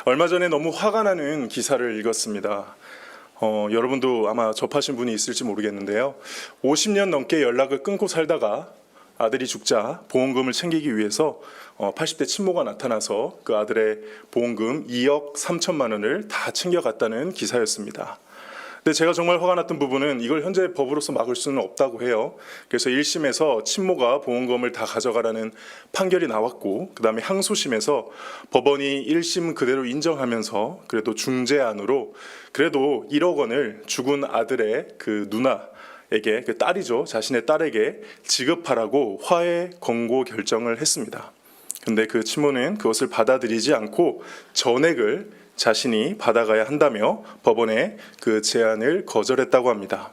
얼마 전에 너무 화가 나는 기사를 읽었습니다. 여러분도 아마 접하신 분이 있을지 모르겠는데요. 50년 넘게 연락을 끊고 살다가 아들이 죽자 보험금을 챙기기 위해서 80대 친모가 나타나서 그 아들의 보험금 2억 3천만 원을 다 챙겨갔다는 기사였습니다. 근데 제가 정말 화가 났던 부분은 이걸 현재 법으로서 막을 수는 없다고 해요. 그래서 1심에서 친모가 보험금을 다 가져가라는 판결이 나왔고, 그 다음에 항소심에서 법원이 1심 그대로 인정하면서 그래도 중재안으로 그래도 1억 원을 죽은 아들의 그 누나에게, 그 딸이죠, 자신의 딸에게 지급하라고 화해 권고 결정을 했습니다. 근데 그 친모는 그것을 받아들이지 않고 전액을 자신이 받아가야 한다며 법원에 그 제안을 거절했다고 합니다.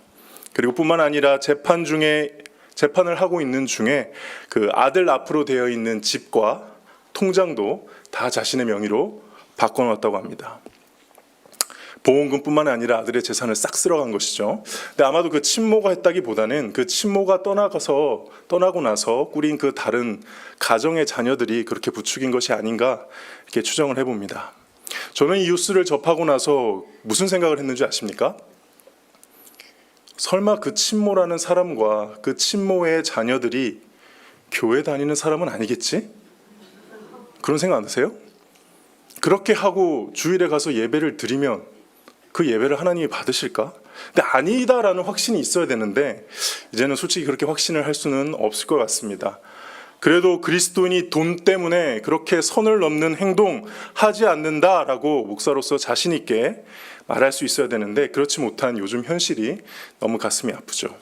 그리고 뿐만 아니라 재판을 하고 있는 중에 그 아들 앞으로 되어 있는 집과 통장도 다 자신의 명의로 바꿔놓았다고 합니다. 보험금뿐만 아니라 아들의 재산을 싹 쓸어간 것이죠. 근데 아마도 그 친모가 했다기보다는 그 친모가 떠나고 나서 꾸린 그 다른 가정의 자녀들이 그렇게 부추긴 것이 아닌가 이렇게 추정을 해봅니다. 저는 이 뉴스를 접하고 나서 무슨 생각을 했는지 아십니까? 설마 그 친모라는 사람과 그 친모의 자녀들이 교회 다니는 사람은 아니겠지? 그런 생각 안 드세요? 그렇게 하고 주일에 가서 예배를 드리면 그 예배를 하나님이 받으실까? 근데 아니다라는 확신이 있어야 되는데 이제는 솔직히 그렇게 확신을 할 수는 없을 것 같습니다. 그래도 그리스도인이 돈 때문에 그렇게 선을 넘는 행동 하지 않는다라고 목사로서 자신 있게 말할 수 있어야 되는데 그렇지 못한 요즘 현실이 너무 가슴이 아프죠.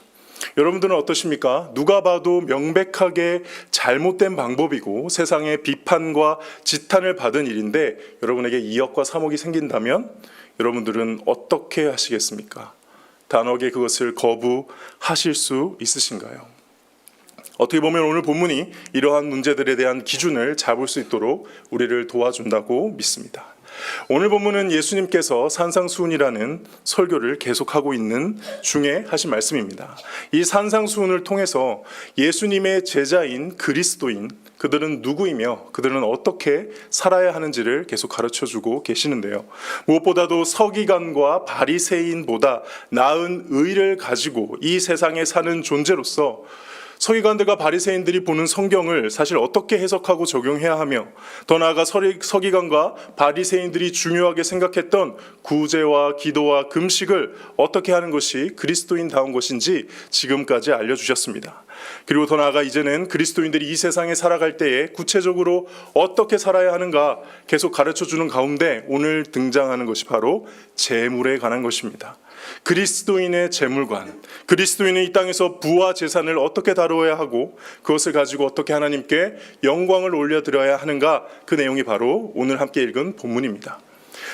여러분들은 어떠십니까? 누가 봐도 명백하게 잘못된 방법이고 세상의 비판과 지탄을 받은 일인데 여러분에게 2억과 3억이 생긴다면 여러분들은 어떻게 하시겠습니까? 단호하게 그것을 거부하실 수 있으신가요? 어떻게 보면 오늘 본문이 이러한 문제들에 대한 기준을 잡을 수 있도록 우리를 도와준다고 믿습니다. 오늘 본문은 예수님께서 산상수훈이라는 설교를 계속하고 있는 중에 하신 말씀입니다. 이 산상수훈을 통해서 예수님의 제자인 그리스도인, 그들은 누구이며 그들은 어떻게 살아야 하는지를 계속 가르쳐주고 계시는데요. 무엇보다도 서기관과 바리새인보다 나은 의를 가지고 이 세상에 사는 존재로서 서기관들과 바리새인들이 보는 성경을 사실 어떻게 해석하고 적용해야 하며 더 나아가 서기관과 바리새인들이 중요하게 생각했던 구제와 기도와 금식을 어떻게 하는 것이 그리스도인다운 것인지 지금까지 알려주셨습니다. 그리고 더 나아가 이제는 그리스도인들이 이 세상에 살아갈 때에 구체적으로 어떻게 살아야 하는가 계속 가르쳐주는 가운데 오늘 등장하는 것이 바로 재물에 관한 것입니다. 그리스도인의 재물관, 그리스도인은 이 땅에서 부와 재산을 어떻게 다루어야 하고 그것을 가지고 어떻게 하나님께 영광을 올려드려야 하는가, 그 내용이 바로 오늘 함께 읽은 본문입니다.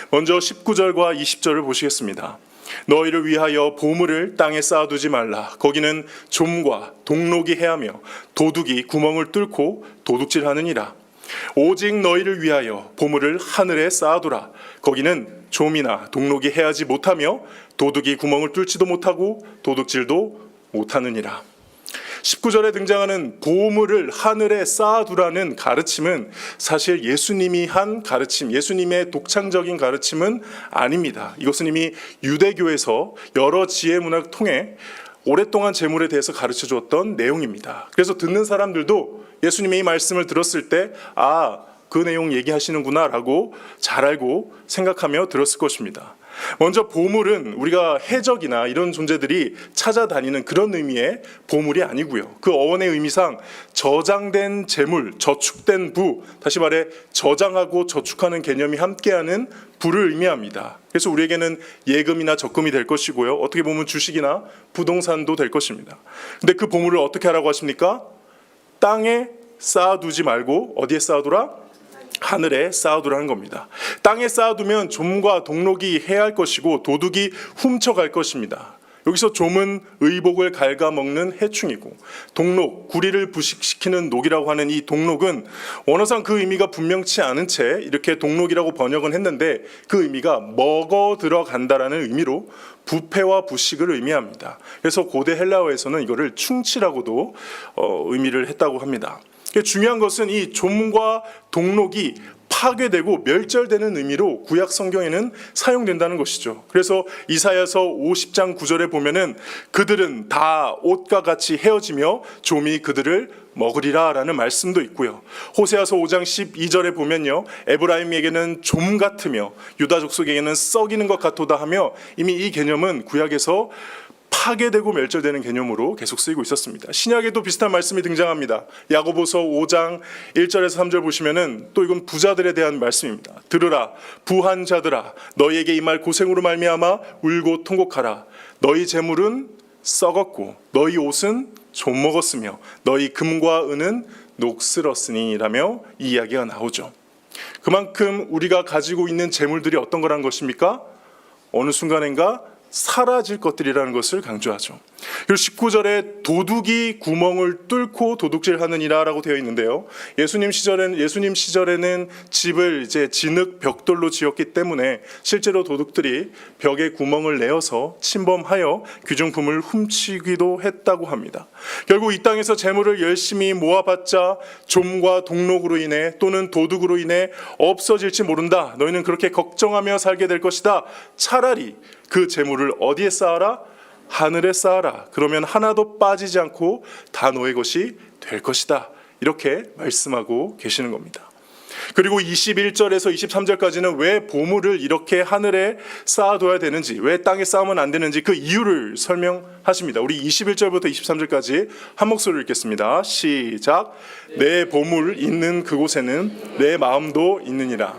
먼저 19절과 20절을 보시겠습니다. 너희를 위하여 보물을 땅에 쌓아두지 말라. 거기는 좀과 동록이 해하며 도둑이 구멍을 뚫고 도둑질하느니라. 오직 너희를 위하여 보물을 하늘에 쌓아두라. 거기는 좀이나 동록이 해하지 못하며 도둑이 구멍을 뚫지도 못하고 도둑질도 못하느니라. 19절에 등장하는 보물을 하늘에 쌓아두라는 가르침은 사실 예수님이 한 가르침, 예수님의 독창적인 가르침은 아닙니다. 이것은 이미 유대교에서 여러 지혜 문학을 통해 오랫동안 재물에 대해서 가르쳐 주었던 내용입니다. 그래서 듣는 사람들도 예수님의 이 말씀을 들었을 때 그 내용 얘기하시는구나 라고 잘 알고 생각하며 들었을 것입니다. 먼저 보물은 우리가 해적이나 이런 존재들이 찾아다니는 그런 의미의 보물이 아니고요. 그 어원의 의미상 저장된 재물, 저축된 부, 다시 말해 저장하고 저축하는 개념이 함께하는 부를 의미합니다. 그래서 우리에게는 예금이나 적금이 될 것이고요. 어떻게 보면 주식이나 부동산도 될 것입니다. 근데 그 보물을 어떻게 하라고 하십니까? 땅에 쌓아두지 말고 어디에 쌓아두라? 하늘에 쌓아두라는 겁니다. 땅에 쌓아두면 좀과 동록이 해할 것이고 도둑이 훔쳐갈 것입니다. 여기서 좀은 의복을 갉아먹는 해충이고 동록, 구리를 부식시키는 녹이라고 하는 이 동록은 원어상 그 의미가 분명치 않은 채 이렇게 동록이라고 번역은 했는데 그 의미가 먹어 들어간다라는 의미로 부패와 부식을 의미합니다. 그래서 고대 헬라어에서는 이거를 충치라고도 의미를 했다고 합니다. 중요한 것은 이 좀과 동록이 파괴되고 멸절되는 의미로 구약 성경에는 사용된다는 것이죠. 그래서 이사야서 50장 9절에 보면은 그들은 다 옷과 같이 헤어지며 좀이 그들을 먹으리라 라는 말씀도 있고요. 호세아서 5장 12절에 보면요, 에브라임에게는 좀 같으며 유다 족속에게는 썩이는 것 같도다 하며 이미 이 개념은 구약에서 파괴되고 멸절되는 개념으로 계속 쓰이고 있었습니다. 신약에도 비슷한 말씀이 등장합니다. 야고보서 5장 1절에서 3절 보시면은 또 이건 부자들에 대한 말씀입니다. 들으라 부한 자들아, 너희에게 이 말 고생으로 말미암아 울고 통곡하라. 너희 재물은 썩었고 너희 옷은 좀 먹었으며 너희 금과 은은 녹슬었으니 라며 이 이야기가 나오죠. 그만큼 우리가 가지고 있는 재물들이 어떤 거라는 것입니까? 어느 순간인가 사라질 것들이라는 것을 강조하죠. 그리고 19절에 도둑이 구멍을 뚫고 도둑질하느니라 라고 되어 있는데요, 예수님 시절에는 집을 이제 진흙 벽돌로 지었기 때문에 실제로 도둑들이 벽에 구멍을 내어서 침범하여 귀중품을 훔치기도 했다고 합니다. 결국 이 땅에서 재물을 열심히 모아봤자 좀과 동록으로 인해 또는 도둑으로 인해 없어질지 모른다. 너희는 그렇게 걱정하며 살게 될 것이다. 차라리 그 재물을 어디에 쌓아라? 하늘에 쌓아라. 그러면 하나도 빠지지 않고 다 너의 것이 될 것이다. 이렇게 말씀하고 계시는 겁니다. 그리고 21절에서 23절까지는 왜 보물을 이렇게 하늘에 쌓아둬야 되는지, 왜 땅에 쌓으면 안 되는지 그 이유를 설명하십니다. 우리 21절부터 23절까지 한 목소리로 읽겠습니다. 시작. 내 보물 있는 그곳에는 내 마음도 있느니라.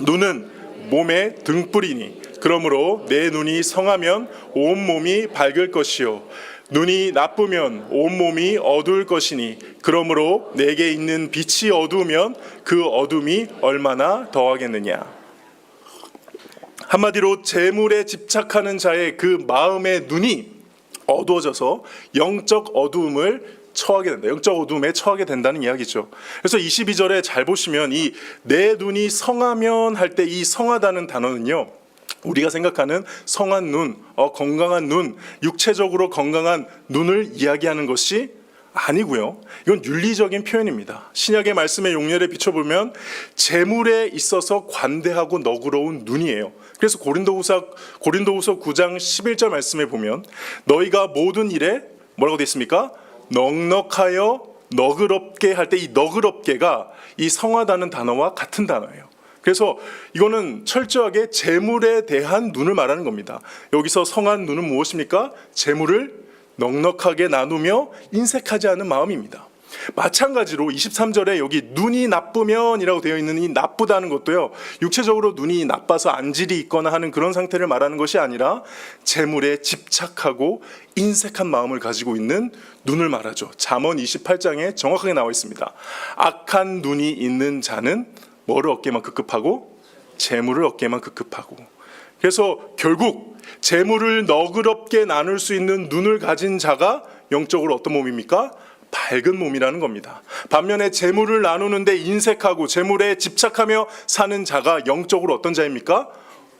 눈은 몸의 등불이니 그러므로 내 눈이 성하면 온몸이 밝을 것이요 눈이 나쁘면 온몸이 어두울 것이니 그러므로 내게 있는 빛이 어두우면 그 어둠이 얼마나 더하겠느냐. 한마디로 재물에 집착하는 자의 그 마음의 눈이 어두워져서 영적 어두움을 처하게 된다. 영적 어둠에 처하게 된다는 이야기죠. 그래서 22절에 잘 보시면 이 내 눈이 성하면 할 때 이 성하다는 단어는요, 우리가 생각하는 성한 눈, 건강한 눈, 육체적으로 건강한 눈을 이야기하는 것이 아니고요. 이건 윤리적인 표현입니다. 신약의 말씀의 용례를 비춰보면 재물에 있어서 관대하고 너그러운 눈이에요. 그래서 고린도후서 9장 11절 말씀에 보면 너희가 모든 일에 뭐라고 되어 있습니까? 넉넉하여 너그럽게 할 때 이 너그럽게가 이 성하다는 단어와 같은 단어예요. 그래서 이거는 철저하게 재물에 대한 눈을 말하는 겁니다. 여기서 성한 눈은 무엇입니까? 재물을 넉넉하게 나누며 인색하지 않은 마음입니다. 마찬가지로 23절에 여기 눈이 나쁘면 이라고 되어 있는 이 나쁘다는 것도요, 육체적으로 눈이 나빠서 안질이 있거나 하는 그런 상태를 말하는 것이 아니라 재물에 집착하고 인색한 마음을 가지고 있는 눈을 말하죠. 잠언 28장에 정확하게 나와 있습니다. 악한 눈이 있는 자는 뭐를 얻게만 급급하고 재물을 얻게만 급급하고. 그래서 결국 재물을 너그럽게 나눌 수 있는 눈을 가진 자가 영적으로 어떤 몸입니까? 밝은 몸이라는 겁니다. 반면에 재물을 나누는데 인색하고 재물에 집착하며 사는 자가 영적으로 어떤 자입니까?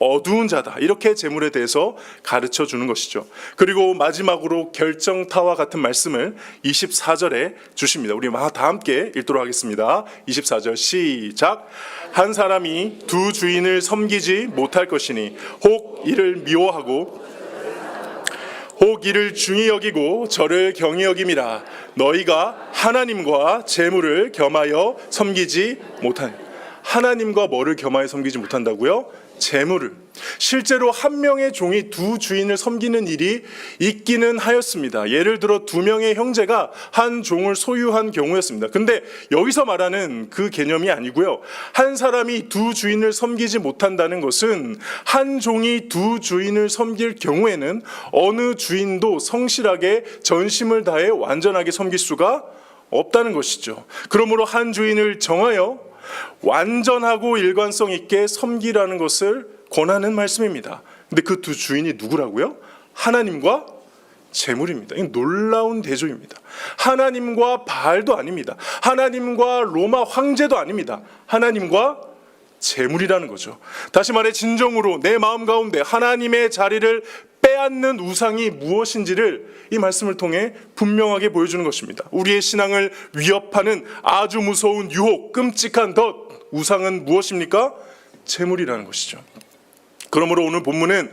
어두운 자다. 이렇게 재물에 대해서 가르쳐 주는 것이죠. 그리고 마지막으로 결정타와 같은 말씀을 24절에 주십니다. 우리 다 함께 읽도록 하겠습니다. 24절 시작. 한 사람이 두 주인을 섬기지 못할 것이니 혹 이를 미워하고 혹 이를 중히 여기고 저를 경히 여김이라. 너희가 하나님과 재물을 겸하여 섬기지 못하니. 하나님과 뭐를 겸하여 섬기지 못한다고요? 재물을. 실제로 한 명의 종이 두 주인을 섬기는 일이 있기는 하였습니다. 예를 들어 두 명의 형제가 한 종을 소유한 경우였습니다. 근데 여기서 말하는 그 개념이 아니고요, 한 사람이 두 주인을 섬기지 못한다는 것은 한 종이 두 주인을 섬길 경우에는 어느 주인도 성실하게 전심을 다해 완전하게 섬길 수가 없다는 것이죠. 그러므로 한 주인을 정하여 완전하고 일관성 있게 섬기라는 것을 권하는 말씀입니다. 근데 그 두 주인이 누구라고요? 하나님과 재물입니다. 이건 놀라운 대조입니다. 하나님과 바알도 아닙니다. 하나님과 로마 황제도 아닙니다. 하나님과 재물이라는 거죠. 다시 말해 진정으로 내 마음 가운데 하나님의 자리를 빼앗는 우상이 무엇인지를 이 말씀을 통해 분명하게 보여주는 것입니다. 우리의 신앙을 위협하는 아주 무서운 유혹, 끔찍한 덫, 우상은 무엇입니까? 재물이라는 것이죠. 그러므로 오늘 본문은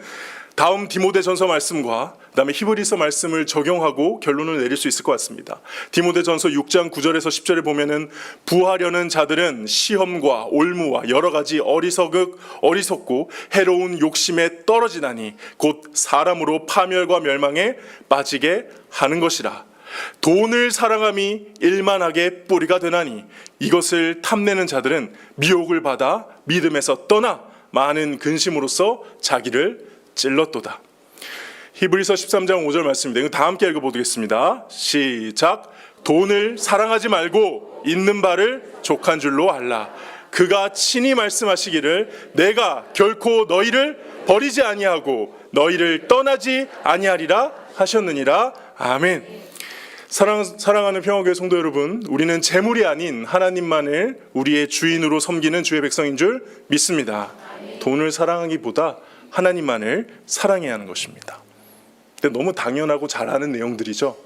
다음 디모데전서 말씀과 그다음에 히브리서 말씀을 적용하고 결론을 내릴 수 있을 것 같습니다. 디모데전서 6장 9절에서 10절에 보면은 부하려는 자들은 시험과 올무와 여러 가지 어리석고 해로운 욕심에 떨어지나니 곧 사람으로 파멸과 멸망에 빠지게 하는 것이라. 돈을 사랑함이 일만하게 뿌리가 되나니 이것을 탐내는 자들은 미혹을 받아 믿음에서 떠나 많은 근심으로써 자기를 찔렀도다. 히브리서 13장 5절 말씀입니다. 이거 다 함께 읽어보겠습니다. 시작. 돈을 사랑하지 말고 있는 바를 족한 줄로 알라. 그가 친히 말씀하시기를 내가 결코 너희를 버리지 아니하고 너희를 떠나지 아니하리라 하셨느니라. 아멘. 사랑하는 평화교회 성도 여러분, 우리는 재물이 아닌 하나님만을 우리의 주인으로 섬기는 주의 백성인 줄 믿습니다. 돈을 사랑하기보다 하나님만을 사랑해야 하는 것입니다. 근데 너무 당연하고 잘 아는 내용들이죠.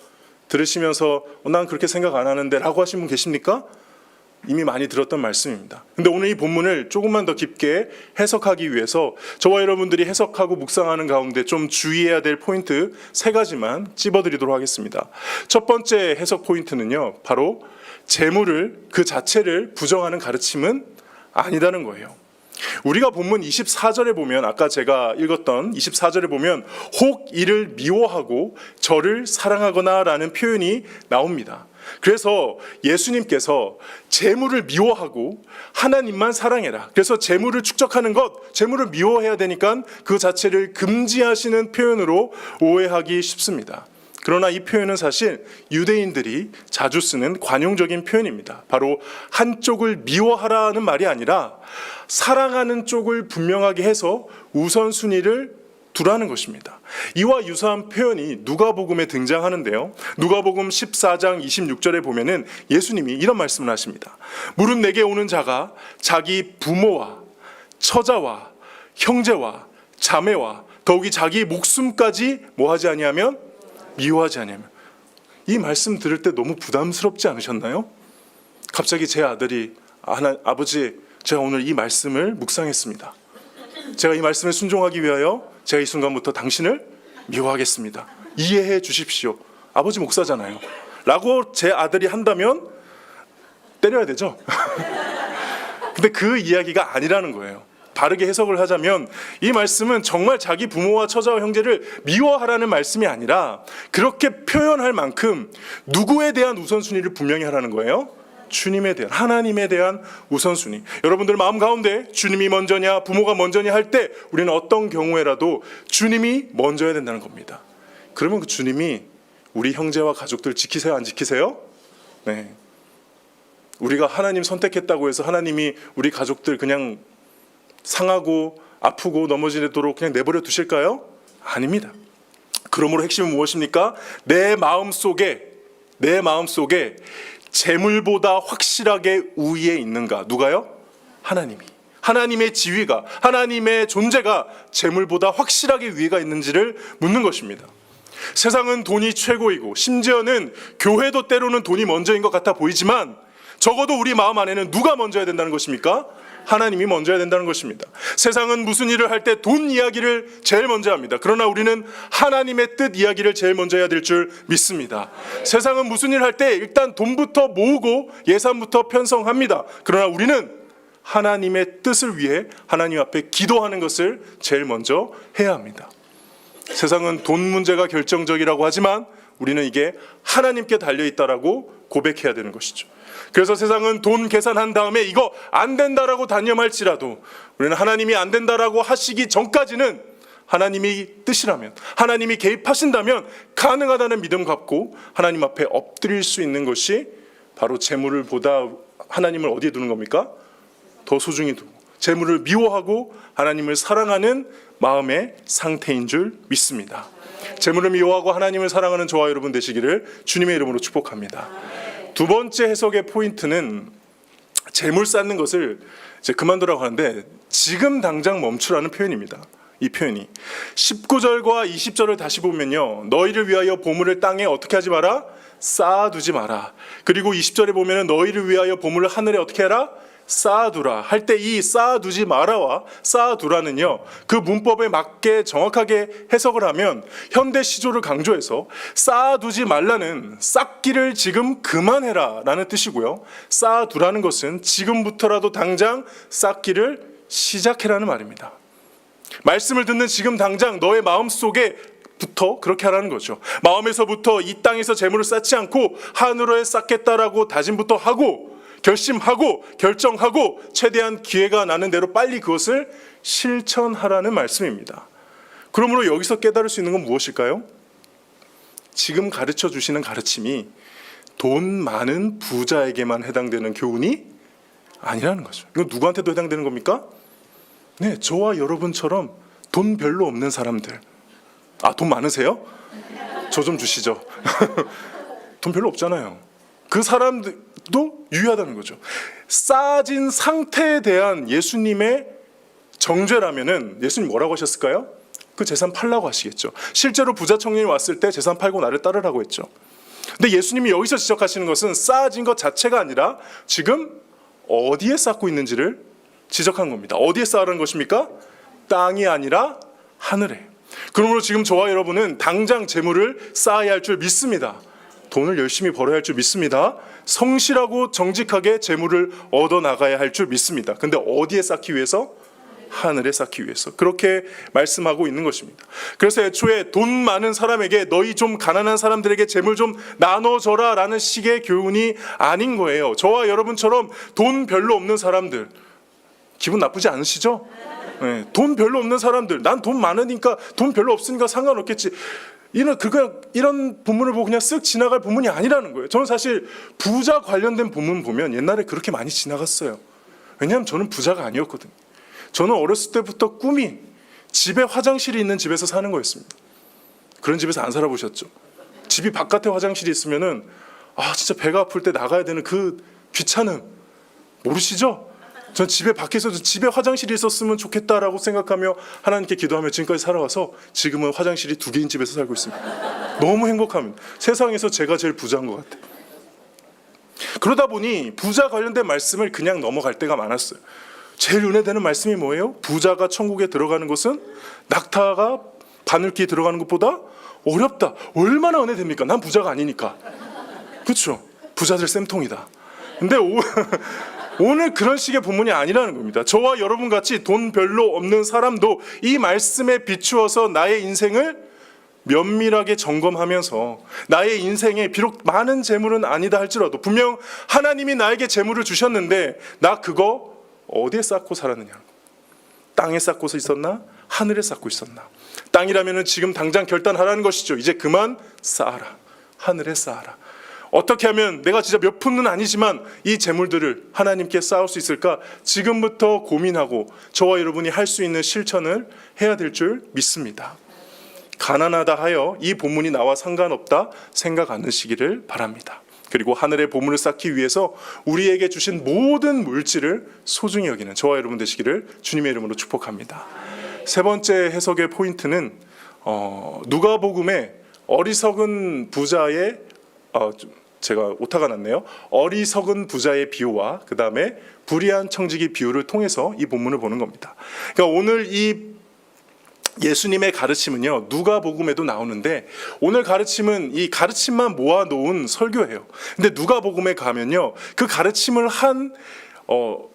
들으시면서 난 그렇게 생각 안 하는데 라고 하신 분 계십니까? 이미 많이 들었던 말씀입니다. 근데 오늘 이 본문을 조금만 더 깊게 해석하기 위해서 저와 여러분들이 해석하고 묵상하는 가운데 좀 주의해야 될 포인트 3가지만 찝어드리도록 하겠습니다. 첫 번째 해석 포인트는요, 바로 재물을 그 자체를 부정하는 가르침은 아니다는 거예요. 우리가 본문 24절에 보면, 아까 제가 읽었던 24절에 보면 혹 이를 미워하고 저를 사랑하거나 라는 표현이 나옵니다. 그래서 예수님께서 재물을 미워하고 하나님만 사랑해라, 그래서 재물을 축적하는 것, 재물을 미워해야 되니까 그 자체를 금지하시는 표현으로 오해하기 쉽습니다. 그러나 이 표현은 사실 유대인들이 자주 쓰는 관용적인 표현입니다. 바로 한쪽을 미워하라는 말이 아니라 사랑하는 쪽을 분명하게 해서 우선순위를 두라는 것입니다. 이와 유사한 표현이 누가복음에 등장하는데요. 누가복음 14장 26절에 보면은 예수님이 이런 말씀을 하십니다. 무릇 내게 오는 자가 자기 부모와 처자와 형제와 자매와 더욱이 자기 목숨까지 뭐하지 아니하면 미워하지 아니하면. 이 말씀 들을 때 너무 부담스럽지 않으셨나요? 갑자기 제 아들이 아버지, 제가 오늘 이 말씀을 묵상했습니다. 제가 이 말씀에 순종하기 위하여 제가 이 순간부터 당신을 미워하겠습니다. 이해해 주십시오. 아버지 목사잖아요. 라고 제 아들이 한다면 때려야 되죠. 근데 그 이야기가 아니라는 거예요. 바르게 해석을 하자면 이 말씀은 정말 자기 부모와 처자와 형제를 미워하라는 말씀이 아니라 그렇게 표현할 만큼 누구에 대한 우선순위를 분명히 하라는 거예요. 주님에 대한, 하나님에 대한 우선순위. 여러분들 마음 가운데 주님이 먼저냐 부모가 먼저냐 할 때 우리는 어떤 경우에라도 주님이 먼저야 된다는 겁니다. 그러면 그 주님이 우리 형제와 가족들 지키세요, 안 지키세요? 네. 우리가 하나님 선택했다고 해서 하나님이 우리 가족들 그냥 상하고 아프고 넘어지도록 그냥 내버려 두실까요? 아닙니다. 그러므로 핵심은 무엇입니까? 내 마음속에 재물보다 확실하게 우위에 있는가? 누가요? 하나님이. 하나님의 지위가, 하나님의 존재가 재물보다 확실하게 위에가 있는지를 묻는 것입니다. 세상은 돈이 최고이고 심지어는 교회도 때로는 돈이 먼저인 것 같아 보이지만 적어도 우리 마음 안에는 누가 먼저야 된다는 것입니까? 하나님이 먼저야 된다는 것입니다. 세상은 무슨 일을 할 때 돈 이야기를 제일 먼저 합니다. 그러나 우리는 하나님의 뜻 이야기를 제일 먼저 해야 될 줄 믿습니다. 세상은 무슨 일을 할 때 일단 돈부터 모으고 예산부터 편성합니다. 그러나 우리는 하나님의 뜻을 위해 하나님 앞에 기도하는 것을 제일 먼저 해야 합니다. 세상은 돈 문제가 결정적이라고 하지만 우리는 이게 하나님께 달려있다라고 고백해야 되는 것이죠. 그래서 세상은 돈 계산한 다음에 이거 안 된다라고 단념할지라도 우리는 하나님이 안 된다라고 하시기 전까지는 하나님이 뜻이라면, 하나님이 개입하신다면 가능하다는 믿음 갖고 하나님 앞에 엎드릴 수 있는 것이 바로 재물을 보다 하나님을 어디에 두는 겁니까? 더 소중히 두고 재물을 미워하고 하나님을 사랑하는 마음의 상태인 줄 믿습니다. 재물을 미워하고 하나님을 사랑하는 저와 여러분 되시기를 주님의 이름으로 축복합니다. 두 번째 해석의 포인트는 재물 쌓는 것을 이제 그만두라고 하는데 지금 당장 멈추라는 표현입니다. 이 표현이 19절과 20절을 다시 보면요, 너희를 위하여 보물을 땅에 어떻게 하지 마라? 쌓아두지 마라. 그리고 20절에 보면 너희를 위하여 보물을 하늘에 어떻게 해라? 쌓아두라 할 때 이 쌓아두지 마라와 쌓아두라는요, 그 문법에 맞게 정확하게 해석을 하면 현대 시조를 강조해서 쌓아두지 말라는 쌓기를 지금 그만해라 라는 뜻이고요, 쌓아두라는 것은 지금부터라도 당장 쌓기를 시작해라는 말입니다. 말씀을 듣는 지금 당장 너의 마음속에 부터 그렇게 하라는 거죠. 마음에서부터 이 땅에서 재물을 쌓지 않고 하늘에 쌓겠다라고 다짐부터 하고 결심하고 결정하고 최대한 기회가 나는 대로 빨리 그것을 실천하라는 말씀입니다. 그러므로 여기서 깨달을 수 있는 건 무엇일까요? 지금 가르쳐 주시는 가르침이 돈 많은 부자에게만 해당되는 교훈이 아니라는 거죠. 이건 누구한테도 해당되는 겁니까? 네, 저와 여러분처럼 돈 별로 없는 사람들. 돈 많으세요? 저 좀 주시죠. 돈 별로 없잖아요. 그 사람들도 유의하다는 거죠. 쌓아진 상태에 대한 예수님의 정죄라면은 예수님 뭐라고 하셨을까요? 그 재산 팔라고 하시겠죠. 실제로 부자 청년이 왔을 때 재산 팔고 나를 따르라고 했죠. 근데 예수님이 여기서 지적하시는 것은 쌓아진 것 자체가 아니라 지금 어디에 쌓고 있는지를 지적한 겁니다. 어디에 쌓으라는 것입니까? 땅이 아니라 하늘에. 그러므로 지금 저와 여러분은 당장 재물을 쌓아야 할 줄 믿습니다. 돈을 열심히 벌어야 할 줄 믿습니다. 성실하고 정직하게 재물을 얻어나가야 할 줄 믿습니다. 근데 어디에 쌓기 위해서? 하늘에 쌓기 위해서. 그렇게 말씀하고 있는 것입니다. 그래서 애초에 돈 많은 사람에게 너희 좀 가난한 사람들에게 재물 좀 나눠줘라 라는 식의 교훈이 아닌 거예요. 저와 여러분처럼 돈 별로 없는 사람들, 기분 나쁘지 않으시죠? 네, 돈 별로 없는 사람들, 난 돈 많으니까 돈 별로 없으니까 상관없겠지, 이런 본문을 보고 그냥 쓱 지나갈 본문이 아니라는 거예요. 저는 사실 부자 관련된 본문 보면 옛날에 그렇게 많이 지나갔어요. 왜냐하면 저는 부자가 아니었거든요. 저는 어렸을 때부터 꿈이 집에 화장실이 있는 집에서 사는 거였습니다. 그런 집에서 안 살아보셨죠? 집이 바깥에 화장실이 있으면은 진짜 배가 아플 때 나가야 되는 그 귀찮음 모르시죠? 전 집에 밖에서도 집에 화장실이 있었으면 좋겠다라고 생각하며 하나님께 기도하며 지금까지 살아와서 지금은 화장실이 2개인 집에서 살고 있습니다. 너무 행복합니다. 세상에서 제가 제일 부자인 것 같아요. 그러다 보니 부자 관련된 말씀을 그냥 넘어갈 때가 많았어요. 제일 은혜되는 말씀이 뭐예요? 부자가 천국에 들어가는 것은 낙타가 바늘귀에 들어가는 것보다 어렵다. 얼마나 은혜됩니까? 난 부자가 아니니까. 그렇죠? 부자들 쌤통이다. 근데 오늘 그런 식의 본문이 아니라는 겁니다. 저와 여러분같이 돈 별로 없는 사람도 이 말씀에 비추어서 나의 인생을 면밀하게 점검하면서 나의 인생에 비록 많은 재물은 아니다 할지라도 분명 하나님이 나에게 재물을 주셨는데 나 그거 어디에 쌓고 살았느냐, 땅에 쌓고 있었나 하늘에 쌓고 있었나. 땅이라면 지금 당장 결단하라는 것이죠. 이제 그만 쌓아라, 하늘에 쌓아라. 어떻게 하면 내가 진짜 몇 푼은 아니지만 이 재물들을 하나님께 쌓을 수 있을까 지금부터 고민하고 저와 여러분이 할 수 있는 실천을 해야 될 줄 믿습니다. 가난하다 하여 이 본문이 나와 상관없다 생각 않으시기를 바랍니다. 그리고 하늘의 보물을 쌓기 위해서 우리에게 주신 모든 물질을 소중히 여기는 저와 여러분 되시기를 주님의 이름으로 축복합니다. 세 번째 해석의 포인트는 누가복음의 어리석은 부자의 제가 오타가 났네요. 어리석은 부자의 비유와 그 다음에 불의한 청지기 비유를 통해서 이 본문을 보는 겁니다. 그러니까 오늘 이 예수님의 가르침은요, 누가복음에도 나오는데 오늘 가르침은 이 가르침만 모아놓은 설교예요. 근데 누가복음에 가면요, 그 가르침을 한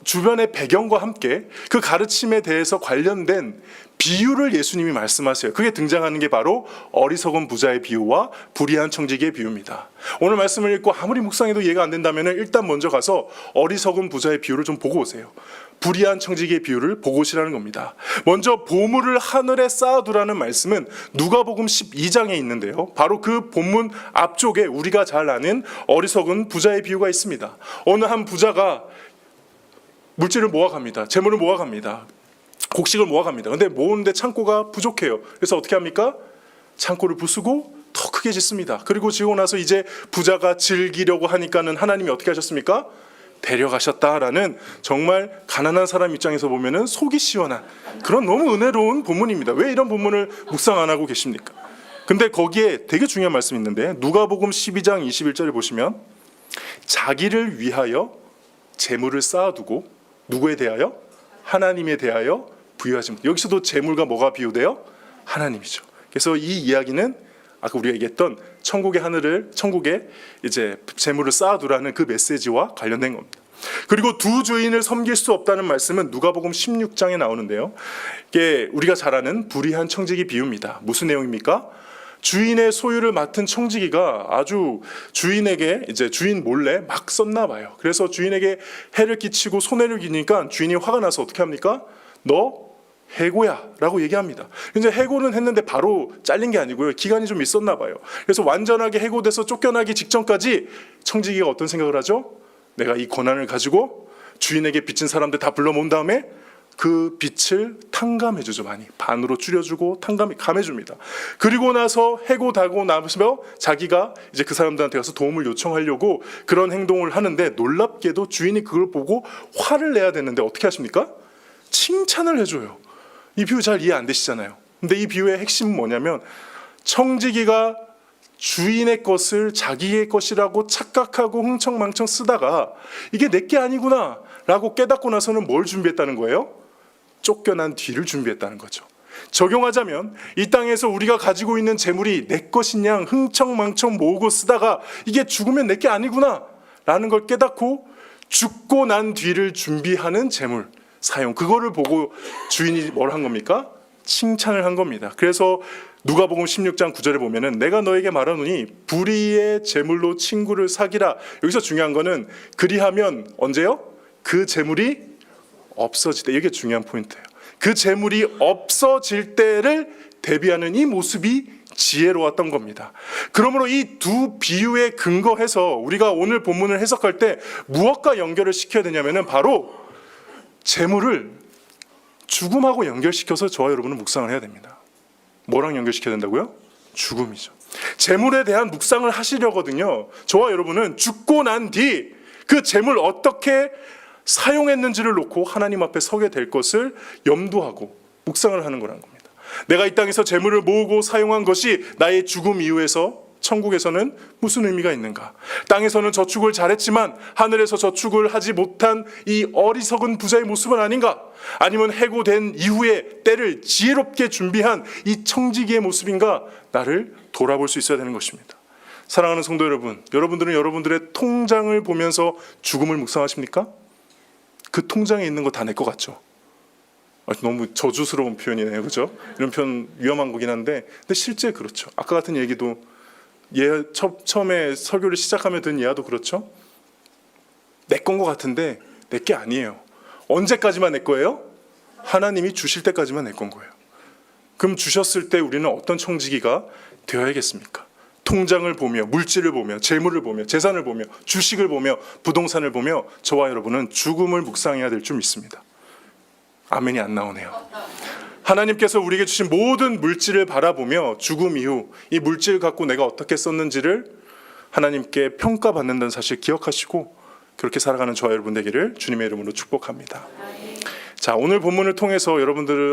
주변의 배경과 함께 그 가르침에 대해서 관련된 비유를 예수님이 말씀하세요. 그게 등장하는 게 바로 어리석은 부자의 비유와 불의한 청지기의 비유입니다. 오늘 말씀을 읽고 아무리 묵상해도 이해가 안 된다면 일단 먼저 가서 어리석은 부자의 비유를 좀 보고 오세요. 불의한 청지기의 비유를 보고 오시라는 겁니다. 먼저 보물을 하늘에 쌓아두라는 말씀은 누가복음 12장에 있는데요, 바로 그 본문 앞쪽에 우리가 잘 아는 어리석은 부자의 비유가 있습니다. 어느 한 부자가 물질을 모아갑니다. 재물을 모아갑니다. 곡식을 모아갑니다. 근데 모으는데 창고가 부족해요. 그래서 어떻게 합니까? 창고를 부수고 더 크게 짓습니다. 그리고 지고 나서 이제 부자가 즐기려고 하니까는 하나님이 어떻게 하셨습니까? 데려가셨다라는, 정말 가난한 사람 입장에서 보면은 속이 시원한 그런 너무 은혜로운 본문입니다. 왜 이런 본문을 묵상 안 하고 계십니까? 근데 거기에 되게 중요한 말씀이 있는데 누가복음 12장 21절을 보시면 자기를 위하여 재물을 쌓아두고 누구에 대하여? 하나님에 대하여 부여하신. 여기서도 재물과 뭐가 비유돼요? 하나님이죠. 그래서 이 이야기는 아까 우리가 얘기했던 천국에 이제 재물을 쌓아두라는 그 메시지와 관련된 겁니다. 그리고 두 주인을 섬길 수 없다는 말씀은 누가복음 16장에 나오는데요. 이게 우리가 잘 아는 불의한 청지기 비유입니다. 무슨 내용입니까? 주인의 소유를 맡은 청지기가 아주 주인에게 이제 주인 몰래 막 썼나 봐요. 그래서 주인에게 해를 끼치고 손해를 끼니까 주인이 화가 나서 어떻게 합니까? 너 해고야 라고 얘기합니다. 이제 해고는 했는데 바로 잘린 게 아니고요. 기간이 좀 있었나 봐요. 그래서 완전하게 해고돼서 쫓겨나기 직전까지 청지기가 어떤 생각을 하죠? 내가 이 권한을 가지고 주인에게 빚진 사람들 다 불러 모은 다음에 그 빚을 탕감해주죠. 많이 반으로 줄여주고 감해줍니다. 그리고 나서 해고되고 나서 자기가 이제 그 사람들한테 가서 도움을 요청하려고 그런 행동을 하는데, 놀랍게도 주인이 그걸 보고 화를 내야 되는데 어떻게 하십니까? 칭찬을 해줘요. 이 비유 잘 이해 안 되시잖아요. 근데 이 비유의 핵심은 뭐냐면, 청지기가 주인의 것을 자기의 것이라고 착각하고 흥청망청 쓰다가 이게 내게 아니구나 라고 깨닫고 나서는 뭘 준비했다는 거예요? 쫓겨난 뒤를 준비했다는 거죠. 적용하자면 이 땅에서 우리가 가지고 있는 재물이 내 것인 양 흥청망청 모으고 쓰다가 이게 죽으면 내게 아니구나 라는 걸 깨닫고 죽고 난 뒤를 준비하는 재물 사용, 그거를 보고 주인이 뭘 한 겁니까? 칭찬을 한 겁니다. 그래서 누가복음 16장 9절에 보면은 내가 너에게 말하노니 불의의 재물로 친구를 사기라. 여기서 중요한 거는 그리하면 언제요? 그 재물이 없어질 때. 이게 중요한 포인트예요. 그 재물이 없어질 때를 대비하는 이 모습이 지혜로웠던 겁니다. 그러므로 이 두 비유에 근거해서 우리가 오늘 본문을 해석할 때 무엇과 연결을 시켜야 되냐면은 바로 재물을 죽음하고 연결시켜서 저와 여러분은 묵상을 해야 됩니다. 뭐랑 연결시켜야 된다고요? 죽음이죠. 재물에 대한 묵상을 하시려거든요. 저와 여러분은 죽고 난 뒤 그 재물 어떻게 사용했는지를 놓고 하나님 앞에 서게 될 것을 염두하고 묵상을 하는 거라는 겁니다. 내가 이 땅에서 재물을 모으고 사용한 것이 나의 죽음 이후에서 천국에서는 무슨 의미가 있는가? 땅에서는 저축을 잘했지만 하늘에서 저축을 하지 못한 이 어리석은 부자의 모습은 아닌가? 아니면 해고된 이후에 때를 지혜롭게 준비한 이 청지기의 모습인가? 나를 돌아볼 수 있어야 되는 것입니다. 사랑하는 성도 여러분, 여러분들은 여러분들의 통장을 보면서 죽음을 묵상하십니까? 그 통장에 있는 거 다 내 것 같죠? 너무 저주스러운 표현이네요, 그죠? 이런 표현 위험한 거긴 한데, 근데 실제 그렇죠. 아까 같은 얘기도 처음에 설교를 시작하며 든 예화도 그렇죠. 내 건 것 같은데 내 게 아니에요. 언제까지만 내 거예요? 하나님이 주실 때까지만 내 건 거예요. 그럼 주셨을 때 우리는 어떤 청지기가 되어야겠습니까? 통장을 보며, 물질을 보며, 재물을 보며, 재산을 보며, 주식을 보며, 부동산을 보며 저와 여러분은 죽음을 묵상해야 될 줄 믿습니다. 아멘이 안 나오네요. 하나님께서 우리에게 주신 모든 물질을 바라보며 죽음 이후 이 물질을 갖고 내가 어떻게 썼는지를 하나님께 평가받는다는 사실 기억하시고 그렇게 살아가는 저와 여러분 되기를 주님의 이름으로 축복합니다. 자, 오늘 본문을 통해서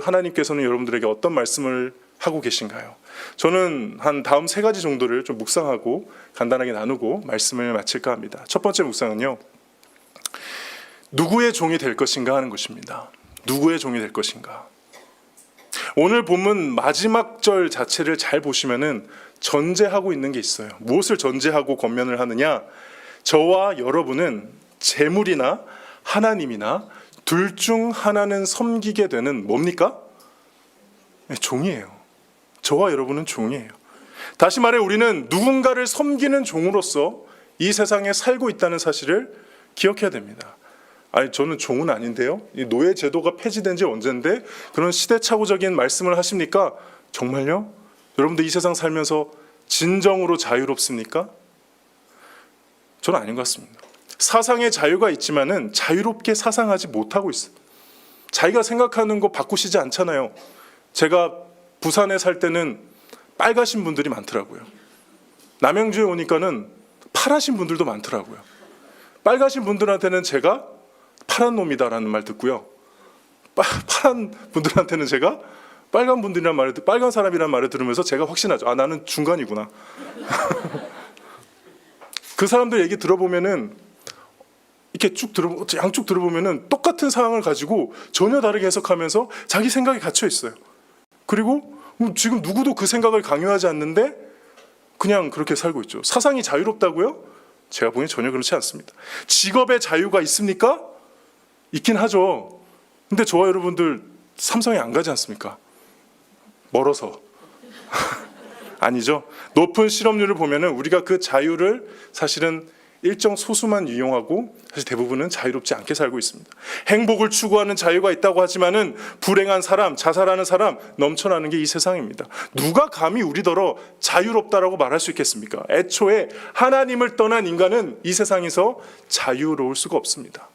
하나님께서는 여러분들에게 어떤 말씀을 하고 계신가요? 저는 한 다음 3가지 정도를 좀 묵상하고 간단하게 나누고 말씀을 마칠까 합니다. 첫 번째 묵상은요, 누구의 종이 될 것인가 하는 것입니다. 누구의 종이 될 것인가. 오늘 본문 마지막 절 자체를 잘 보시면은 전제하고 있는 게 있어요. 무엇을 전제하고 권면을 하느냐? 저와 여러분은 재물이나 하나님이나 둘 중 하나는 섬기게 되는 뭡니까? 종이에요. 저와 여러분은 종이에요. 다시 말해 우리는 누군가를 섬기는 종으로서 이 세상에 살고 있다는 사실을 기억해야 됩니다. 아니, 저는 종은 아닌데요. 이 노예 제도가 폐지된 지 언젠데 그런 시대착오적인 말씀을 하십니까? 정말요? 여러분들 이 세상 살면서 진정으로 자유롭습니까? 저는 아닌 것 같습니다. 사상의 자유가 있지만은 자유롭게 사상하지 못하고 있어요. 자기가 생각하는 거 바꾸시지 않잖아요. 제가 부산에 살 때는 빨가신 분들이 많더라고요. 남양주에 오니까는 파라신 분들도 많더라고요. 빨가신 분들한테는 제가 파란 놈이다라는 말 듣고요. 파란 분들한테는 제가 빨간 분들이란 말을 빨간 사람이란 말을 들으면서 제가 확신하죠. 아, 나는 중간이구나. 그 사람들 얘기 들어보면은 이렇게 양쪽 들어보면은 똑같은 상황을 가지고 전혀 다르게 해석하면서 자기 생각이 갇혀 있어요. 그리고 지금 누구도 그 생각을 강요하지 않는데 그냥 그렇게 살고 있죠. 사상이 자유롭다고요? 제가 보기엔 전혀 그렇지 않습니다. 직업의 자유가 있습니까? 있긴 하죠. 근데 저와 여러분들 삼성에 안 가지 않습니까? 멀어서. 아니죠. 높은 실업률을 보면은 우리가 그 자유를 사실은 일정 소수만 이용하고 사실 대부분은 자유롭지 않게 살고 있습니다. 행복을 추구하는 자유가 있다고 하지만은 불행한 사람, 자살하는 사람 넘쳐나는 게 이 세상입니다. 누가 감히 우리더러 자유롭다라고 말할 수 있겠습니까? 애초에 하나님을 떠난 인간은 이 세상에서 자유로울 수가 없습니다.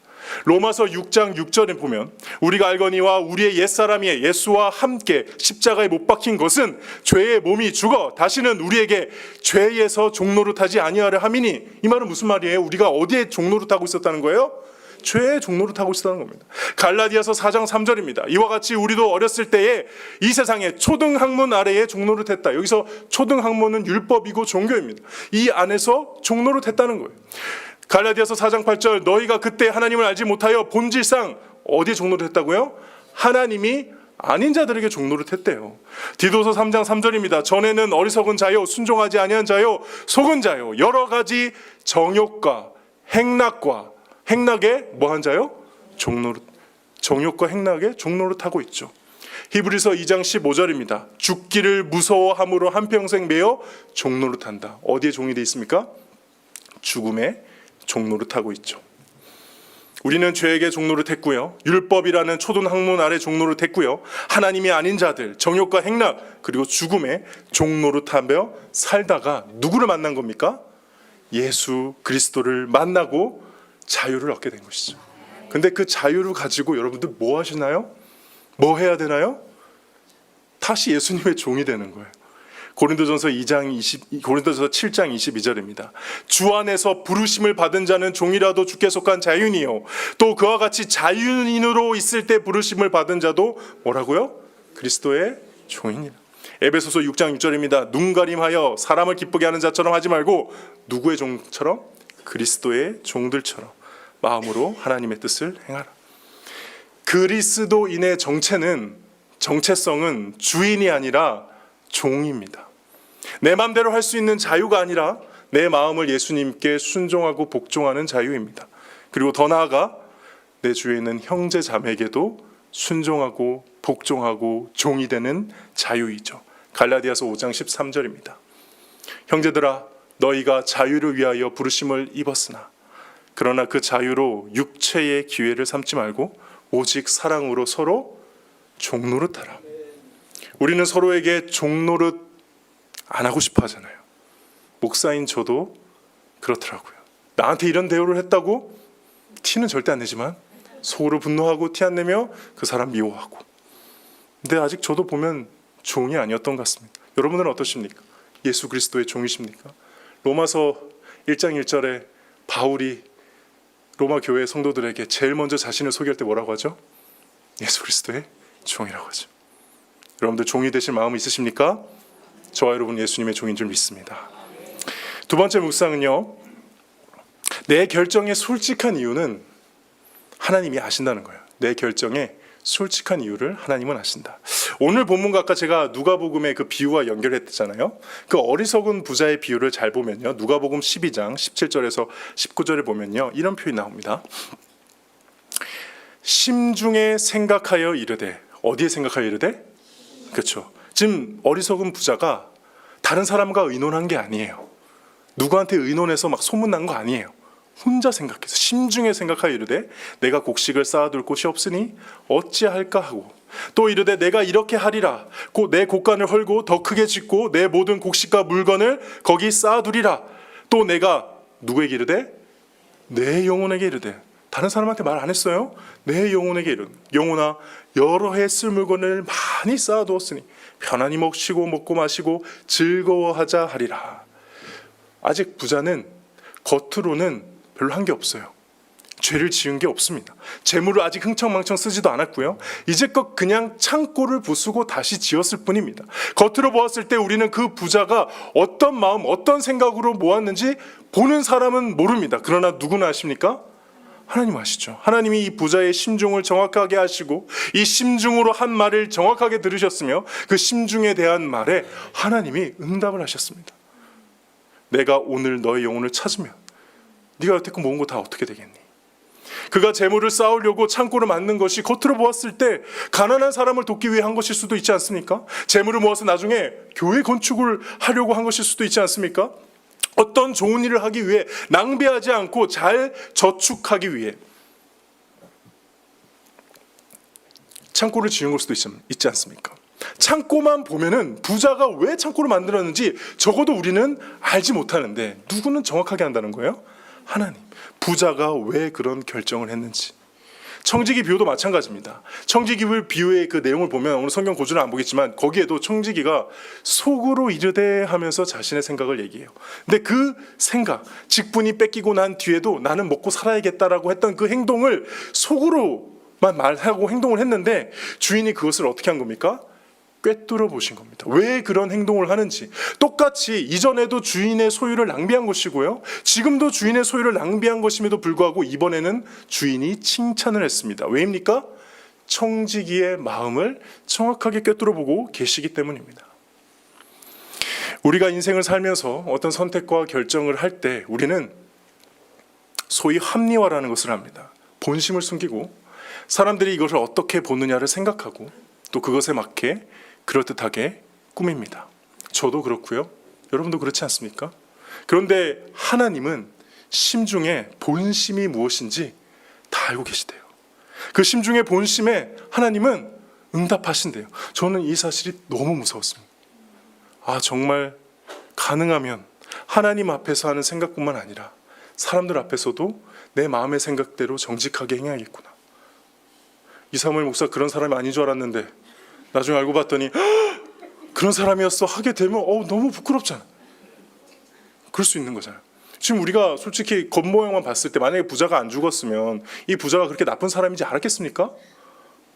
로마서 6장 6절에 보면 우리가 알거니와 우리의 옛사람이 예수와 함께 십자가에 못 박힌 것은 죄의 몸이 죽어 다시는 우리에게 죄에서 종노릇하지 아니하려 함이니, 이 말은 무슨 말이에요? 우리가 어디에 종노릇하고 있었다는 거예요? 죄의 종노릇하고 있었다는 겁니다. 갈라디아서 4장 3절입니다. 이와 같이 우리도 어렸을 때에 이 세상의 초등학문 아래에 종노릇했다. 여기서 초등학문은 율법이고 종교입니다. 이 안에서 종노릇했다는 거예요. 갈라디아서 4장 8절 너희가 그때 하나님을 알지 못하여 본질상 어디에 종노릇했다고요? 하나님이 아닌 자들에게 종노릇했대요. 디도서 3장 3절입니다. 전에는 어리석은 자요 순종하지 아니한 자요 속은 자요 여러 가지 정욕과 행락에 뭐한 자요? 정욕과 행락에 종노릇하고 있죠. 히브리서 2장 15절입니다. 죽기를 무서워함으로 한평생 매여 종노릇한다. 어디에 종이 돼 있습니까? 죽음에 종노릇하고 있죠. 우리는 죄에게 종노릇했고요. 율법이라는 초등학문 아래 종노릇했고요. 하나님이 아닌 자들, 정욕과 행락, 그리고 죽음에 종노릇하며 살다가 누구를 만난 겁니까? 예수 그리스도를 만나고 자유를 얻게 된 것이죠. 근데 그 자유를 가지고 여러분들 뭐 하시나요? 뭐 해야 되나요? 다시 예수님의 종이 되는 거예요. 고린도전서 7장 22절입니다. 주 안에서 부르심을 받은 자는 종이라도 주께 속한 자유인이요 또 그와 같이 자유인으로 있을 때 부르심을 받은 자도 뭐라고요? 그리스도의 종이니라. 에베소서 6장 6절입니다. 눈가림하여 사람을 기쁘게 하는 자처럼 하지 말고 누구의 종처럼? 그리스도의 종들처럼 마음으로 하나님의 뜻을 행하라. 그리스도인의 정체성은 주인이 아니라 종입니다. 내 마음대로 할 수 있는 자유가 아니라 내 마음을 예수님께 순종하고 복종하는 자유입니다. 그리고 더 나아가 내 주위에 있는 형제 자매에게도 순종하고 복종하고 종이 되는 자유이죠. 갈라디아서 5장 13절입니다. 형제들아 너희가 자유를 위하여 부르심을 입었으나 그러나 그 자유로 육체의 기회를 삼지 말고 오직 사랑으로 서로 종노릇하라. 우리는 서로에게 종노릇 안 하고 싶어 하잖아요. 목사인 저도 그렇더라고요. 나한테 이런 대우를 했다고 티는 절대 안 내지만 속으로 분노하고 티 안 내며 그 사람 미워하고. 근데 아직 저도 보면 종이 아니었던 것 같습니다. 여러분은 어떠십니까? 예수 그리스도의 종이십니까? 로마서 1장 1절에 바울이 로마 교회 성도들에게 제일 먼저 자신을 소개할 때 뭐라고 하죠? 예수 그리스도의 종이라고 하죠. 여러분들 종이 되실 마음이 있으십니까? 저와 여러분 예수님의 종인 줄 믿습니다. 두 번째 묵상은요, 내 결정의 솔직한 이유는 하나님이 아신다는 거예요. 내 결정의 솔직한 이유를 하나님은 아신다. 오늘 본문과 아까 제가 누가복음의 그 비유와 연결했잖아요. 그 어리석은 부자의 비유를 잘 보면요, 누가복음 12장 17절에서 19절에 보면요, 이런 표현이 나옵니다. 심중에 생각하여 이르되, 어디에 생각하여 이르되? 그렇죠. 지금 어리석은 부자가 다른 사람과 의논한 게 아니에요. 누구한테 의논해서 막 소문난 거 아니에요. 혼자 생각해서 심중에 생각하여 이르되 내가 곡식을 쌓아둘 곳이 없으니 어찌할까 하고, 또 이르되 내가 이렇게 하리라. 곧 내 곡간을 헐고 더 크게 짓고 내 모든 곡식과 물건을 거기 쌓아두리라. 또 내가 누구에게 이르되? 내 영혼에게 이르되. 다른 사람한테 말 안 했어요. 내 영혼에게 이르되 영혼아 여러 해 쓸 물건을 많이 쌓아두었으니 편안히 먹고 마시고 즐거워하자 하리라. 아직 부자는 겉으로는 별로 한 게 없어요. 죄를 지은 게 없습니다. 재물을 아직 흥청망청 쓰지도 않았고요. 이제껏 그냥 창고를 부수고 다시 지었을 뿐입니다. 겉으로 보았을 때 우리는 그 부자가 어떤 마음, 어떤 생각으로 모았는지 보는 사람은 모릅니다. 그러나 누구나 아십니까? 하나님 아시죠? 하나님이 이 부자의 심중을 정확하게 하시고 이 심중으로 한 말을 정확하게 들으셨으며 그 심중에 대한 말에 하나님이 응답을 하셨습니다. 내가 오늘 너의 영혼을 찾으면 네가 여태껏 모은 거 다 어떻게 되겠니? 그가 재물을 쌓으려고 창고를 만든 것이 겉으로 보았을 때 가난한 사람을 돕기 위해 한 것일 수도 있지 않습니까? 재물을 모아서 나중에 교회 건축을 하려고 한 것일 수도 있지 않습니까? 어떤 좋은 일을 하기 위해 낭비하지 않고 잘 저축하기 위해 창고를 지은 걸 수도 있지 않습니까? 창고만 보면은 부자가 왜 창고를 만들었는지 적어도 우리는 알지 못하는데 누구는 정확하게 안다는 거예요? 하나님. 부자가 왜 그런 결정을 했는지. 청지기 비유도 마찬가지입니다. 청지기 비유의 그 내용을 보면 오늘 성경 고주는 안 보겠지만 거기에도 청지기가 속으로 이르되 하면서 자신의 생각을 얘기해요. 근데 그 생각, 직분이 뺏기고 난 뒤에도 나는 먹고 살아야겠다라고 했던 그 행동을 속으로만 말하고 행동을 했는데 주인이 그것을 어떻게 한 겁니까? 꿰뚫어 보신 겁니다. 왜 그런 행동을 하는지. 똑같이 이전에도 주인의 소유를 낭비한 것이고요, 지금도 주인의 소유를 낭비한 것임에도 불구하고 이번에는 주인이 칭찬을 했습니다. 왜입니까? 청지기의 마음을 정확하게 꿰뚫어 보고 계시기 때문입니다. 우리가 인생을 살면서 어떤 선택과 결정을 할 때 우리는 소위 합리화라는 것을 합니다. 본심을 숨기고 사람들이 이것을 어떻게 보느냐를 생각하고 또 그것에 맞게 그럴듯하게 꾸밉니다. 저도 그렇고요. 여러분도 그렇지 않습니까? 그런데 하나님은 심중에 본심이 무엇인지 다 알고 계시대요. 그 심중의 본심에 하나님은 응답하신대요. 저는 이 사실이 너무 무서웠습니다. 정말 가능하면 하나님 앞에서 하는 생각뿐만 아니라 사람들 앞에서도 내 마음의 생각대로 정직하게 행해야겠구나. 이사무엘 목사 그런 사람이 아닌 줄 알았는데 나중에 알고 봤더니 그런 사람이었어 하게 되면 너무 부끄럽잖아. 그럴 수 있는 거잖아요. 지금 우리가 솔직히 겉모양만 봤을 때 만약에 부자가 안 죽었으면 이 부자가 그렇게 나쁜 사람인지 알았겠습니까?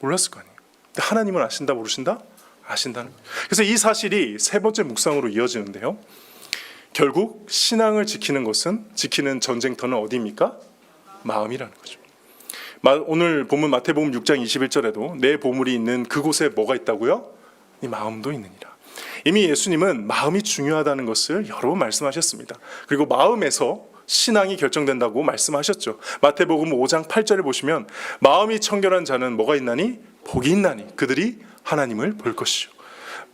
몰랐을 거 아니에요. 근데 하나님은 아신다 모르신다? 아신다는 거예요. 그래서 이 사실이 세 번째 묵상으로 이어지는데요, 결국 신앙을 지키는 전쟁터는 어디입니까? 마음이라는 거죠. 오늘 본문 마태복음 6장 21절에도 내 보물이 있는 그곳에 뭐가 있다고요? 이 마음도 있느니라. 이미 예수님은 마음이 중요하다는 것을 여러 번 말씀하셨습니다. 그리고 마음에서 신앙이 결정된다고 말씀하셨죠. 마태복음 5장 8절에 보시면 마음이 청결한 자는 뭐가 있나니? 복이 있나니 그들이 하나님을 볼 것이요.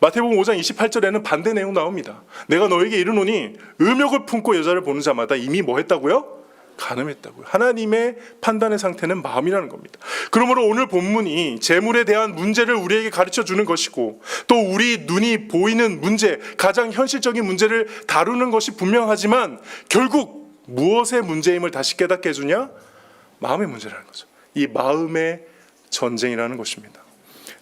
마태복음 5장 28절에는 반대 내용 나옵니다. 내가 너에게 이르노니 음욕을 품고 여자를 보는 자마다 이미 뭐 했다고요? 간음했다고요. 하나님의 판단의 상태는 마음이라는 겁니다. 그러므로 오늘 본문이 재물에 대한 문제를 우리에게 가르쳐 주는 것이고 또 우리 눈이 보이는 문제, 가장 현실적인 문제를 다루는 것이 분명하지만 결국 무엇의 문제임을 다시 깨닫게 해주냐? 마음의 문제라는 거죠. 이 마음의 전쟁이라는 것입니다.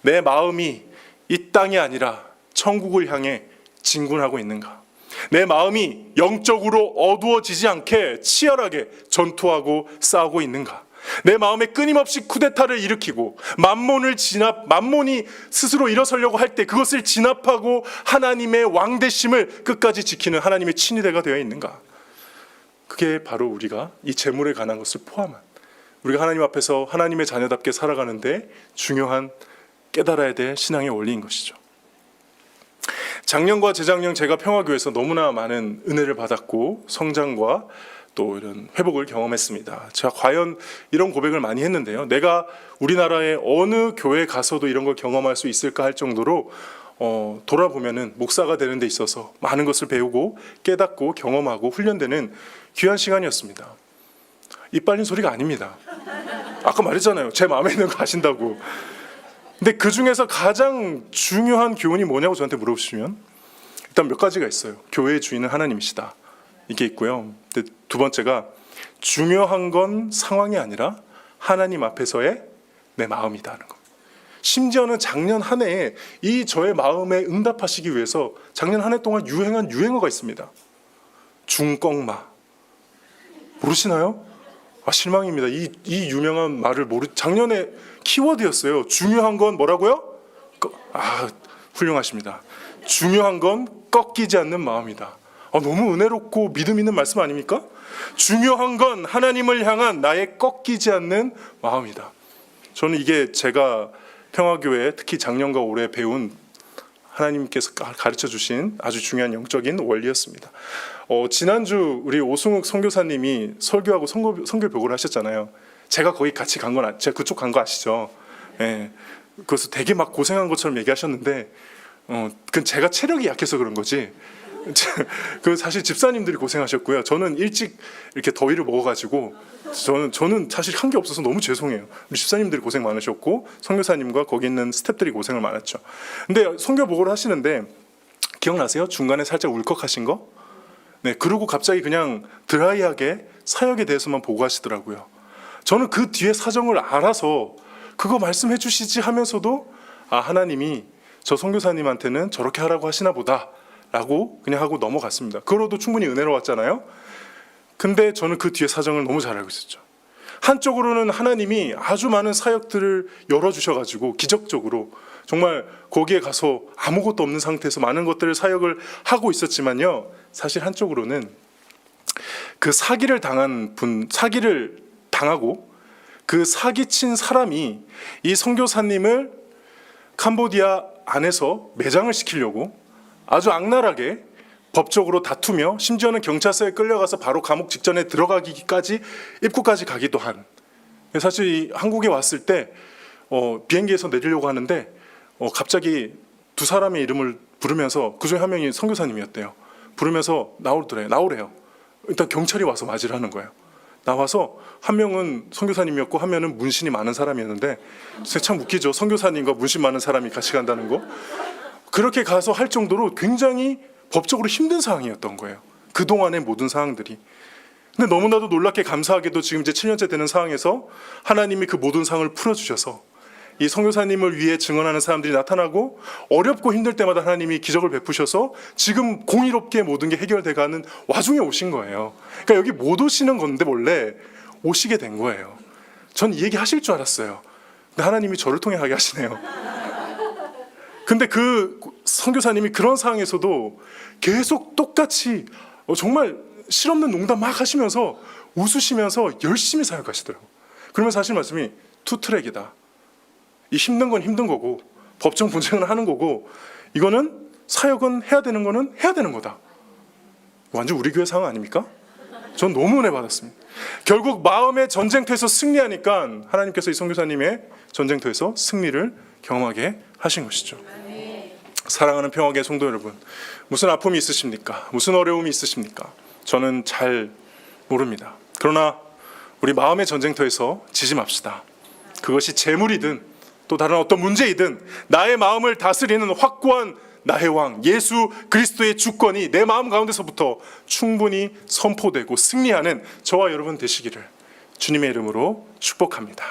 내 마음이 이 땅이 아니라 천국을 향해 진군하고 있는가? 내 마음이 영적으로 어두워지지 않게 치열하게 전투하고 싸우고 있는가? 내 마음에 끊임없이 쿠데타를 일으키고 만몬이 스스로 일어서려고 할 때 그것을 진압하고 하나님의 왕대심을 끝까지 지키는 하나님의 친위대가 되어 있는가? 그게 바로 우리가 이 재물에 관한 것을 포함한 우리가 하나님 앞에서 하나님의 자녀답게 살아가는데 중요한 깨달아야 될 신앙의 원리인 것이죠. 작년과 재작년 제가 평화교회에서 너무나 많은 은혜를 받았고 성장과 또 이런 회복을 경험했습니다. 제가 과연 이런 고백을 많이 했는데요, 내가 우리나라의 어느 교회에 가서도 이런 걸 경험할 수 있을까 할 정도로 돌아보면은 목사가 되는 데 있어서 많은 것을 배우고 깨닫고 경험하고 훈련되는 귀한 시간이었습니다. 입 빨린 소리가 아닙니다. 아까 말했잖아요, 제 마음에 있는 거 아신다고. 근데 그 중에서 가장 중요한 교훈이 뭐냐고 저한테 물어보시면 일단 몇 가지가 있어요. 교회의 주인은 하나님이시다, 이게 있고요. 근데 두 번째가 중요한 건 상황이 아니라 하나님 앞에서의 내 마음이다는 겁니다. 심지어는 작년 한 해에 이 저의 마음에 응답하시기 위해서 작년 한 해 동안 유행한 유행어가 있습니다. 중꺽마. 모르시나요? 실망입니다. 이 유명한 말을 작년에 키워드였어요. 중요한 건 뭐라고요? 훌륭하십니다. 중요한 건 꺾이지 않는 마음이다. 너무 은혜롭고 믿음 있는 말씀 아닙니까? 중요한 건 하나님을 향한 나의 꺾이지 않는 마음이다. 저는 이게 제가 평화교회 특히 작년과 올해 배운 하나님께서 가르쳐 주신 아주 중요한 영적인 원리였습니다. 지난주 우리 오승욱 선교사님이 설교하고 선교 보고를 하셨잖아요. 제가 거기 같이 간 건 제가 그쪽 간 거 아시죠? 예. 그래서 되게 막 고생한 것처럼 얘기하셨는데 그건 제가 체력이 약해서 그런 거지. 그 사실 집사님들이 고생하셨고요. 저는 일찍 이렇게 더위를 먹어가지고 저는 사실 한 게 없어서 너무 죄송해요. 우리 집사님들이 고생 많으셨고 선교사님과 거기 있는 스태프들이 고생을 많았죠. 근데 선교 보고를 하시는데 기억나세요? 중간에 살짝 울컥하신 거? 네, 그러고 갑자기 그냥 드라이하게 사역에 대해서만 보고하시더라고요. 저는 그 뒤에 사정을 알아서 그거 말씀해 주시지 하면서도 하나님이 저 선교사님한테는 저렇게 하라고 하시나 보다 라고 그냥 하고 넘어갔습니다. 그걸로도 충분히 은혜로웠잖아요. 근데 저는 그 뒤에 사정을 너무 잘 알고 있었죠. 한쪽으로는 하나님이 아주 많은 사역들을 열어주셔가지고 기적적으로 정말 거기에 가서 아무것도 없는 상태에서 많은 것들을 사역을 하고 있었지만요, 사실 한쪽으로는 그 사기를 당하고 그 사기친 사람이 이 선교사님을 캄보디아 안에서 매장을 시키려고 아주 악랄하게 법적으로 다투며 심지어는 경찰서에 끌려가서 바로 감옥 직전에 들어가기까지 입구까지 가기도 한, 사실 한국에 왔을 때 비행기에서 내리려고 하는데 갑자기 두 사람의 이름을 부르면서 그중에 한 명이 선교사님이었대요. 부르면서 나오래요. 일단 경찰이 와서 맞이를 하는 거예요. 나와서 한 명은 선교사님이었고 한 명은 문신이 많은 사람이었는데, 참 웃기죠. 선교사님과 문신 많은 사람이 같이 간다는 거. 그렇게 가서 할 정도로 굉장히 법적으로 힘든 상황이었던 거예요. 그동안의 모든 상황들이. 근데 너무나도 놀랍게 감사하게도 지금 이제 7년째 되는 상황에서 하나님이 그 모든 상황을 풀어주셔서 이 선교사님을 위해 증언하는 사람들이 나타나고, 어렵고 힘들 때마다 하나님이 기적을 베푸셔서 지금 공의롭게 모든 게 해결돼가는 와중에 오신 거예요. 그러니까 여기 못 오시는 건데 원래 오시게 된 거예요. 전 이 얘기 하실 줄 알았어요. 근데 하나님이 저를 통해 하게 하시네요. 근데 그 선교사님이 그런 상황에서도 계속 똑같이 정말 실없는 농담 막 하시면서 웃으시면서 열심히 사역하시더라고요. 그러면서 하신 말씀이 투트랙이다. 이 힘든 건 힘든 거고 법정 분쟁은 하는 거고, 이거는 사역은 해야 되는 거는 해야 되는 거다. 완전 우리 교회 상황 아닙니까? 전 너무 은혜 받았습니다. 결국 마음의 전쟁터에서 승리하니까 하나님께서 이 선교사님의 전쟁터에서 승리를 경험하게 하신 것이죠. 사랑하는 평화교회 성도 여러분, 무슨 아픔이 있으십니까? 무슨 어려움이 있으십니까? 저는 잘 모릅니다. 그러나 우리 마음의 전쟁터에서 지지 맙시다. 그것이 재물이든 또 다른 어떤 문제이든 나의 마음을 다스리는 확고한 나의 왕 예수 그리스도의 주권이 내 마음 가운데서부터 충분히 선포되고 승리하는 저와 여러분 되시기를 주님의 이름으로 축복합니다.